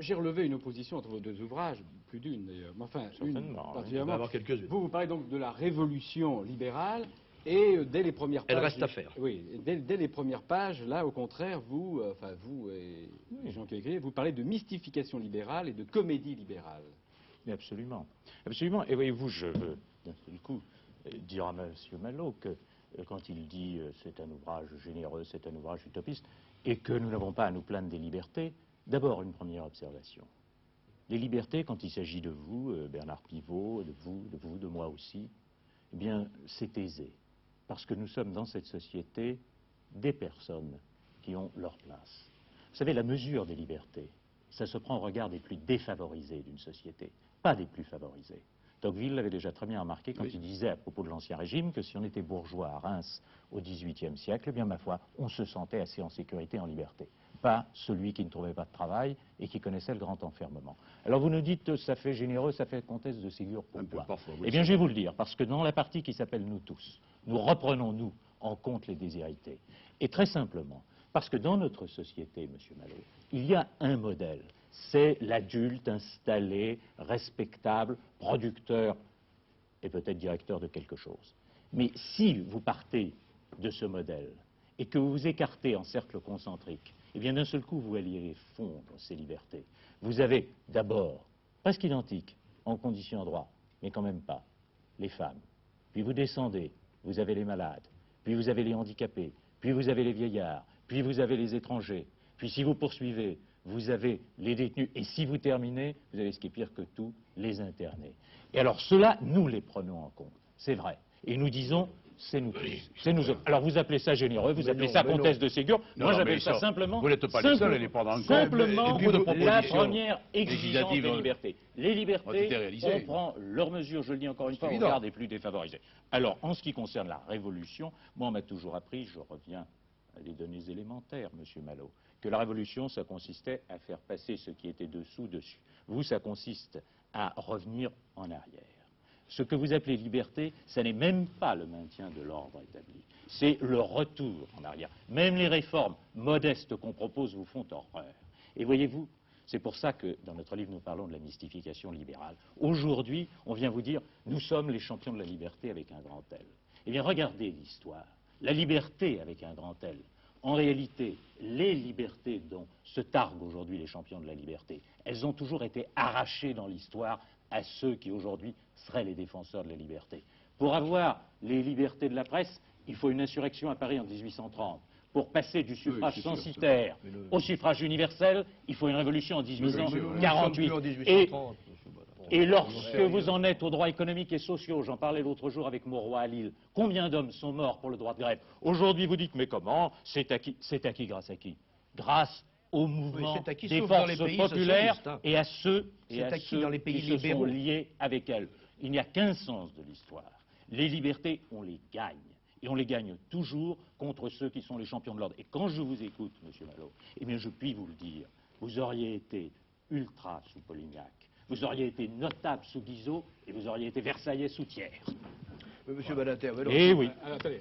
j'ai relevé une opposition entre vos deux ouvrages, plus d'une d'ailleurs, mais enfin, une particulièrement. Vous parlez donc de la révolution libérale, et dès les premières pages... Elle reste à faire. Oui, dès les premières pages, là, au contraire, vous et les gens qui écrivent, vous parlez de mystification libérale et de comédie libérale. Mais absolument. Absolument. Et voyez-vous, je veux, d'un seul coup, dire à M. Malo que quand il dit c'est un ouvrage généreux, c'est un ouvrage utopiste, et que nous n'avons pas à nous plaindre des libertés, d'abord une première observation. Les libertés, quand il s'agit de vous, Bernard Pivot, de moi aussi, eh bien, c'est aisé. Parce que nous sommes dans cette société des personnes qui ont leur place. Vous savez, la mesure des libertés, ça se prend au regard des plus défavorisés d'une société, pas des plus favorisés. Tocqueville l'avait déjà très bien remarqué quand il disait à propos de l'Ancien Régime que si on était bourgeois à Reims au XVIIIe siècle, eh bien, ma foi, on se sentait assez en sécurité, en liberté. Pas celui qui ne trouvait pas de travail et qui connaissait le grand enfermement. Alors vous nous dites, ça fait généreux, ça fait comtesse de Ségur, pourquoi? Eh bien, je vais vous le dire, parce que dans la partie qui s'appelle Nous tous, nous reprenons, nous, en compte les déshérités. Et très simplement, parce que dans notre société, Monsieur Malo, il y a un modèle. C'est l'adulte installé, respectable, producteur et peut-être directeur de quelque chose. Mais si vous partez de ce modèle et que vous vous écartez en cercle concentrique, eh bien d'un seul coup vous alliez fondre ces libertés. Vous avez d'abord, presque identique, en condition droit, mais quand même pas, les femmes. Puis vous descendez, vous avez les malades, puis vous avez les handicapés, puis vous avez les vieillards, puis vous avez les étrangers, puis si vous poursuivez, vous avez les détenus, et si vous terminez, vous avez ce qui est pire que tout, les internés. Et alors ceux-là, nous les prenons en compte, c'est vrai. Et nous disons, c'est nous tous, c'est nous autres. Alors vous appelez ça généreux, vous appelez ça comtesse de Ségur, moi j'appelle ça simplement... Vous n'êtes pas les seuls à les prendre en compte. Simplement la première exigence des libertés. Les libertés, on prend leurs mesures, je le dis encore une fois, au regard des plus défavorisés. Alors, en ce qui concerne la Révolution, moi on m'a toujours appris, je reviens à des données élémentaires, Monsieur Malo, que la Révolution, ça consistait à faire passer ce qui était dessous, dessus. Vous, ça consiste à revenir en arrière. Ce que vous appelez liberté, ça n'est même pas le maintien de l'ordre établi. C'est le retour en arrière. Même les réformes modestes qu'on propose vous font horreur. Et voyez-vous, c'est pour ça que dans notre livre, nous parlons de la mystification libérale. Aujourd'hui, on vient vous dire, nous sommes les champions de la liberté avec un grand L. Eh bien, regardez l'histoire. La liberté avec un grand L. En réalité, les libertés dont se targuent aujourd'hui les champions de la liberté, elles ont toujours été arrachées dans l'histoire à ceux qui aujourd'hui seraient les défenseurs de la liberté. Pour avoir les libertés de la presse, il faut une insurrection à Paris en 1830. Pour passer du suffrage censitaire au suffrage universel, il faut une révolution en 1848. Et lorsque vous en êtes aux droits économiques et sociaux, j'en parlais l'autre jour avec Mauroy à Lille, combien d'hommes sont morts pour le droit de grève? Aujourd'hui, vous dites, mais comment? C'est acquis. C'est acquis grâce à qui? Grâce au mouvement des forces populaires et à ceux qui se sont liés avec elles. Il n'y a qu'un sens de l'histoire. Les libertés, on les gagne. Et on les gagne toujours contre ceux qui sont les champions de l'ordre. Et quand je vous écoute, Monsieur Malo, eh bien je puis vous le dire, vous auriez été ultra sous Polignac, vous auriez été notable sous Guizot, et vous auriez été versaillais sous Thiers. Monsieur Badinter, eh oui. Attendez.